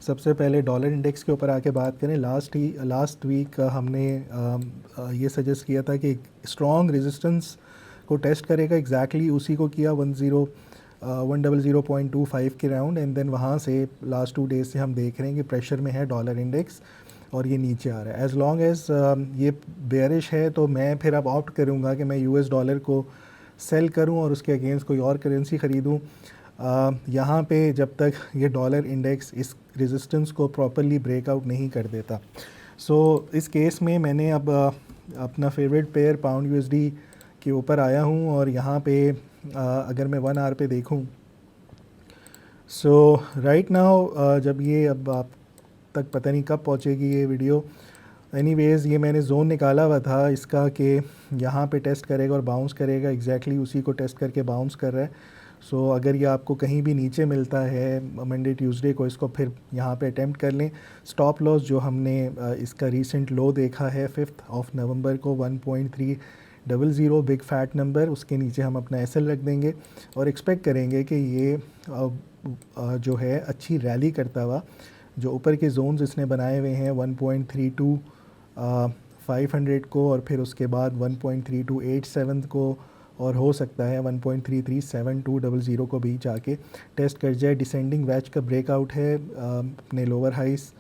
सबसे पहले dollar index के ऊपर आके बात करें। लास्ट वीक हमने ये सजेस्ट किया था कि स्ट्रॉन्ग रेजिस्टेंस को टेस्ट करेगा, एग्जैक्टली उसी को किया 100.25 के राउंड, एंड देन वहाँ से लास्ट 2 डेज से हम देख रहे हैं कि प्रेशर में है डॉलर इंडेक्स और ये नीचे आ रहा है। एज़ लॉन्ग एज ये बेयरिश है तो मैं फिर अब ऑप्ट करूँगा कि मैं यूएस डॉलर को सेल करूँ और उसके अगेंस्ट कोई और करेंसी ख़रीदूँ। यहाँ पे जब तक ये डॉलर इंडेक्स इस रेजिस्टेंस को प्रॉपरली ब्रेकआउट नहीं कर देता। सो इस केस में मैंने अब अपना फेवरेट पेयर पाउंड यूएसडी के ऊपर आया हूँ और यहाँ पे अगर मैं 1 आवर पे देखूँ, सो राइट नाउ जब ये अब आप तक पता नहीं कब पहुँचेगी ये वीडियो, एनीवेज़ ये मैंने जोन निकाला हुआ था इसका कि यहाँ पे टेस्ट करेगा और बाउंस करेगा, एग्जैक्टली उसी को टेस्ट करके बाउंस कर रहा है। सो अगर ये आपको कहीं भी नीचे मिलता है मंडे ट्यूसडे को, इसको फिर यहाँ पे अटेम्प्ट कर लें। स्टॉप लॉस जो हमने इसका रीसेंट लो देखा है 5 नवंबर को 1.300, बिग फैट नंबर, उसके नीचे हम अपना एसएल रख देंगे और एक्सपेक्ट करेंगे कि ये जो है अच्छी रैली करता हुआ जो ऊपर के जोन्स इसने बनाए हुए हैं 1.32 500 को और फिर उसके बाद 1.3287 को और हो सकता है 1.337200 को भी जाके टेस्ट कर जाए। डिसेंडिंग वैज का ब्रेकआउट है अपने लोअर हाइस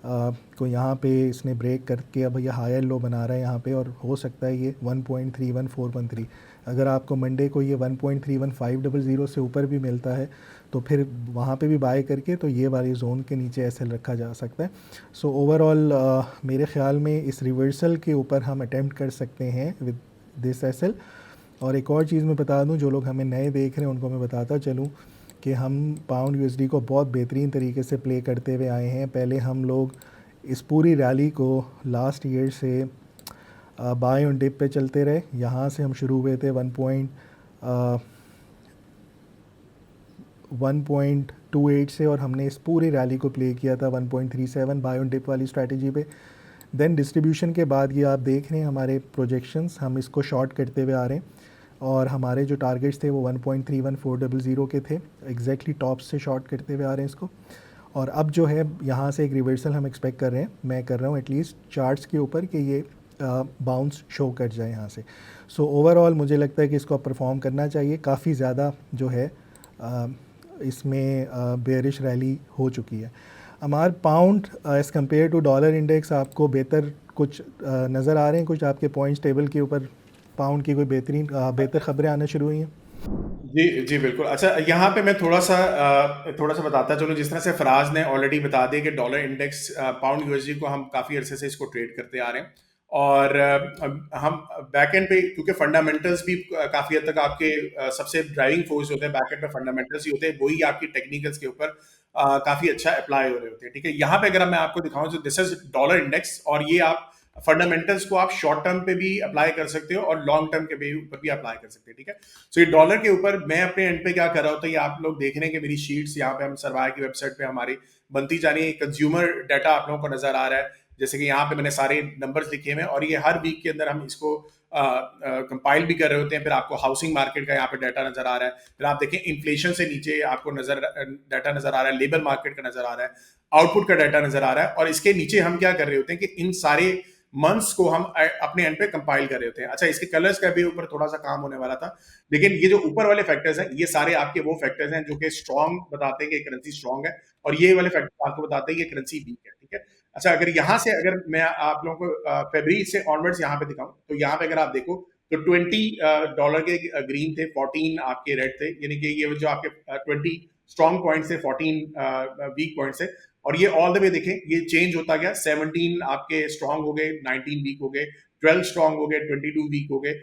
को यहाँ पे इसने ब्रेक करके अब ये हायर लो बना रहा है यहाँ पे, और हो सकता है ये 1.31413, अगर आपको मंडे को ये 1.31500 से ऊपर भी मिलता है तो फिर वहाँ पे भी बाय करके तो ये वाली जोन के नीचे एसएल रखा जा सकता है। सो ओवरऑल मेरे ख्याल में इस रिवर्सल के ऊपर हम अटेम्प्ट कर सकते हैं विद दिस एसएल। और एक और चीज़ मैं बता दूं, जो लोग हमें नए देख रहे हैं उनको मैं बताता चलूं कि हम पाउंड यूएसडी को बहुत बेहतरीन तरीके से प्ले करते हुए आए हैं। पहले हम लोग इस पूरी रैली को लास्ट ईयर से बाय ऑन डिप पे चलते रहे। यहाँ से हम शुरू हुए थे 1.28 से और हमने इस पूरी रैली को प्ले किया था 1.37 बाय ऑन डिप वाली स्ट्रैटेजी पे। देन डिस्ट्रीब्यूशन के बाद ये आप देख रहे हैं हमारे प्रोजेक्शंस, हम इसको शॉर्ट करते हुए आ रहे हैं और हमारे जो टारगेट्स थे वो 1.31400 के थे, एग्जैक्टली टॉप से शॉर्ट करते हुए आ रहे हैं इसको। और अब जो है यहाँ से एक रिवर्सल हम एक्सपेक्ट कर रहे हैं, मैं कर रहा हूँ एटलीस्ट चार्ट्स के ऊपर कि ये बाउंस शो कर जाए यहाँ से। सो ओवरऑल मुझे लगता है कि इसको परफॉर्म करना चाहिए। काफ़ी ज़्यादा जो है इसमें बेयरिश रैली हो चुकी है। हमारे pound as compare to dollar index आपको बेहतर कुछ नज़र आ रहे हैं? कुछ आपके पॉइंट्स टेबल के ऊपर पाउंड की कोई बेहतर खबरें आना शुरू हुई हैं? जी बिल्कुल। अच्छा, यहाँ पे मैं थोड़ा सा बताता चलूँ। जिस तरह से फराज ने ऑलरेडी बता दिया कि डॉलर इंडेक्स पाउंड यूएसडी को हम काफ़ी अरसे से इसको ट्रेड करते आ रहे हैं और हम बैक एंड पे, क्योंकि फंडामेंटल्स भी काफ़ी हद तक आपके सबसे ड्राइविंग फोर्स होते हैं बैक एंड पे, फंडामेंटल्स ही होते हैं, वही आपकी टेक्निकल्स के ऊपर काफ़ी अच्छा अप्लाई हो रहे होते हैं। ठीक है, यहाँ पे अगर मैं आपको दिखाऊँ तो दिस इज डॉलर इंडेक्स और ये आप फंडामेंटल्स को आप शॉर्ट टर्म पे भी अप्लाई कर सकते हो और लॉन्ग टर्म के ऊपर भी अप्लाई कर सकते हो। ठीक है, सो ये डॉलर के ऊपर मैं अपने एंड पे क्या कर रहा हूँ, तो ये आप लोग देख रहे हैं कि मेरी शीट्स यहाँ पे हम सरवार की वेबसाइट पे हमारी बनती जा रही है। कंज्यूमर डाटा आप लोगों को नजर आ रहा है, जैसे कि यहाँ पे मैंने सारे नंबर्स लिखे हुए हैं और ये हर वीक के अंदर हम इसको कंपाइल भी कर रहे होते हैं। फिर आपको हाउसिंग मार्केट का यहाँ पे डाटा नजर आ रहा है, फिर आप देखें इन्फ्लेशन से नीचे आपको डाटा नजर आ रहा है, लेबर मार्केट का नजर आ रहा है, आउटपुट का डाटा नजर आ रहा है और इसके नीचे हम क्या कर रहे होते हैं कि इन सारे मंथ्स को हम अपने एंड पे कंपाइल कर रहे होते हैं। अच्छा, इसके कलर्स का भी ऊपर थोड़ा सा काम होने वाला था, लेकिन ये जो ऊपर वाले फैक्टर्स हैं ये सारे आपके वो फैक्टर्स हैं जो कि स्ट्रॉन्ग बताते हैं कि करेंसी स्ट्रॉन्ग है और ये वाले फैक्टर आपको बताते हैं कि करेंसी वीक है। ठीक है, अच्छा, अगर मैं आप लोगों को फरवरी से ऑनवर्ड्स यहाँ पे दिखाऊं तो यहाँ पे अगर आप देखो तो $20 के ग्रीन थे, 14 आपके रेड थे, यानी कि ये जो आपके 20 स्ट्रॉन्ग पॉइंट्स थे, 14 वीक पॉइंट्स थे और ये ऑल द वे देखें ये चेंज होता गया। 17 आपके स्ट्रॉन्ग हो गए, 19 वीक हो गए, 12 स्ट्रॉन्ग हो गए, 22 वीक हो गए,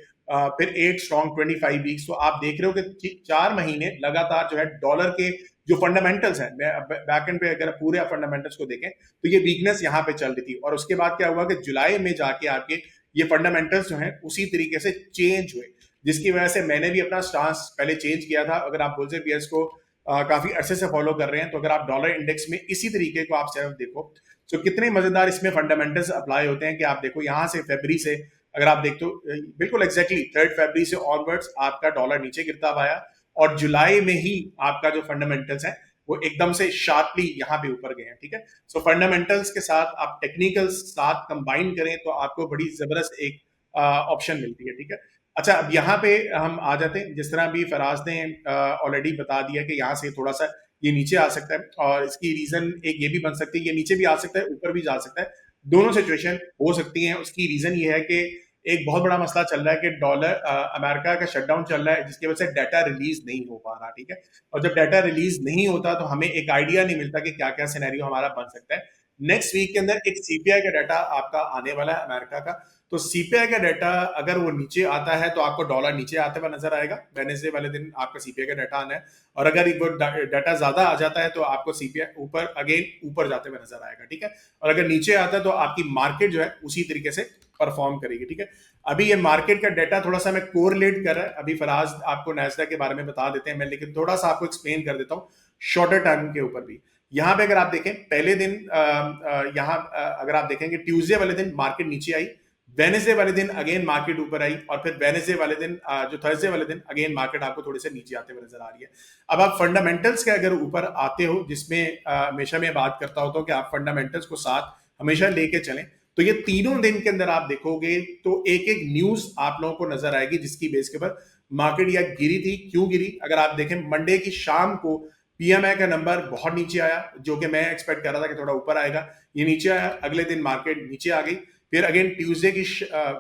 फिर 8 स्ट्रॉन्ग, 25 वीक्स। तो आप देख रहे हो कि 4 महीने लगातार जो है डॉलर के जो फंडामेंटल्स हैं, बैक एंड पे अगर पूरे फंडामेंटल्स को देखें तो ये वीकनेस यहाँ पे चल रही थी और उसके बाद क्या हुआ कि जुलाई में जाके आपके ये फंडामेंटल्स जो हैं उसी तरीके से चेंज हुए, जिसकी वजह से मैंने भी अपना स्टांस पहले चेंज किया था। अगर आप बुल्स पियर्स को काफी अरसे से फॉलो कर रहे हैं तो अगर आप डॉलर इंडेक्स में इसी तरीके को आप सेटअप देखो तो कितने मजेदार इसमें फंडामेंटल्स अप्लाई होते हैं कि आप देखो यहाँ से फरवरी से अगर आप देखते हो बिल्कुल एग्जैक्टली 3 फरवरी से ऑनवर्ड्स आपका डॉलर नीचे गिरता आया और जुलाई में ही आपका जो फंडामेंटल्स है वो एकदम से शार्पली यहाँ पे ऊपर गए हैं, ठीक है। सो फंडामेंटल्स के साथ आप टेक्निकल्स साथ कंबाइन करें तो आपको बड़ी जबरदस्त एक ऑप्शन मिलती है, ठीक है। अच्छा, अब यहाँ पे हम आ जाते हैं, जिस तरह अभी फराज ने ऑलरेडी बता दिया कि यहाँ से थोड़ा सा ये नीचे आ सकता है, और इसकी रीजन एक ये भी बन सकती है, ये नीचे भी आ सकता है, ऊपर भी जा सकता है, दोनों सिचुएशन हो सकती हैं। उसकी रीजन ये है कि एक बहुत बड़ा मसला चल रहा है कि डॉलर अमेरिका का शटडाउन चल रहा है, जिसकी वजह से डाटा रिलीज नहीं हो पा रहा, ठीक है। और जब डाटा रिलीज नहीं होता तो हमें एक आइडिया नहीं मिलता कि क्या क्या सिनेरियो हमारा बन सकता है। नेक्स्ट वीक के अंदर एक सीपीआई का डाटा आपका आने वाला है अमेरिका का, तो सीपीआई का डाटा अगर वो नीचे आता है तो आपको डॉलर नीचे आते हुए नजर आएगा, वेडनेसडे वाले दिन आपका सीपीआई का डाटा आना है। और अगर वो डाटा ज्यादा आ जाता है तो आपको सीपीआई ऊपर अगेन ऊपर जाते हुए नजर आएगा, ठीक है। और अगर नीचे आता है तो आपकी मार्केट जो है उसी तरीके से परफॉर्म करेगी, ठीक है। अभी ये मार्केट का डाटा थोड़ा सा मैं कोरिलेट कर रहा है, अभी फराज आपको नैस्डैक के बारे में बता देते हैं मैं, लेकिन थोड़ा सा आपको एक्सप्लेन कर देता हूँ शॉर्टर टर्म के ऊपर भी। यहाँ पे अगर आप देखें पहले दिन यहाँ अगर आप देखेंगे ट्यूसडे वाले दिन मार्केट नीचे आई, वेनेसडे वाले दिन अगेन मार्केट ऊपर आई, और फिर वेनेसडे वाले दिन जो थर्सडे वाले दिन अगेन मार्केट आपको थोड़े से नीचे आते हुए नजर आ रही है। अब आप फंडामेंटल्स के अगर ऊपर आते हो, जिसमें हमेशा मैं बात करता होता हूँ कि आप फंडामेंटल्स को साथ हमेशा लेके चलें, तो ये तीनों दिन के अंदर आप देखोगे तो एक एक न्यूज आप लोगों को नजर आएगी जिसकी बेस के ऊपर मार्केट या गिरी थी, क्यों गिरी। अगर आप देखें मंडे की शाम को पीएमआई का नंबर बहुत नीचे आया, जो कि मैं एक्सपेक्ट कर रहा था कि थोड़ा ऊपर आएगा, ये नीचे आया, अगले दिन मार्केट नीचे आ गई। फिर अगेन ट्यूसडे की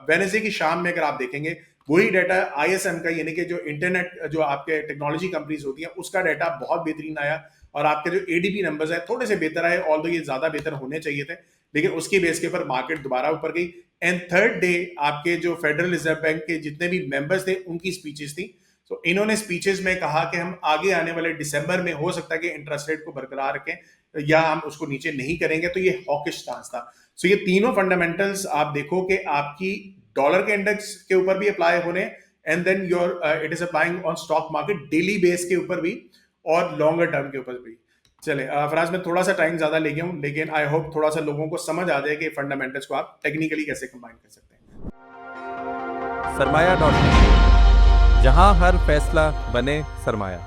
वेनेसडे की शाम में अगर आप देखेंगे वही डाटा आईएसएम का, यानी कि जो इंटरनेट जो आपके टेक्नोलॉजी कंपनीज होती हैं उसका डाटा बहुत बेहतरीन आया, और आपके जो एडीपी नंबर्स है थोड़े से बेहतर आए, ऑल्दो ये ज्यादा बेहतर होने चाहिए थे, लेकिन उसकी बेस के ऊपर मार्केट दोबारा ऊपर गई। एंड थर्ड डे आपके जो फेडरल रिजर्व बैंक के जितने भी मेंबर्स थे उनकी स्पीचेस थी। तो इन्होंने स्पीचेस में कहा कि हम आगे आने वाले दिसंबर में हो सकता है कि इंटरेस्ट रेट को बरकरार रखें या हम उसको नीचे नहीं करेंगे, तो ये हॉकिश स्टांस था। सो ये तीनों फंडामेंटल्स आप देखो कि आपकी डॉलर के इंडेक्स के ऊपर भी अप्लाई होने, and then your it is applying on stock market daily base के ऊपर भी और लॉन्गर टर्म के ऊपर भी। चले फराज, मैं थोड़ा सा टाइम ज्यादा ले गया हूँ, लेकिन आई होप थोड़ा सा लोगों को समझ आ जाए कि फंडामेंटल्स को आप टेक्निकली कैसे कंबाइन कर सकते हैं। सरमाया.com, जहां हर फैसला बने सरमाया।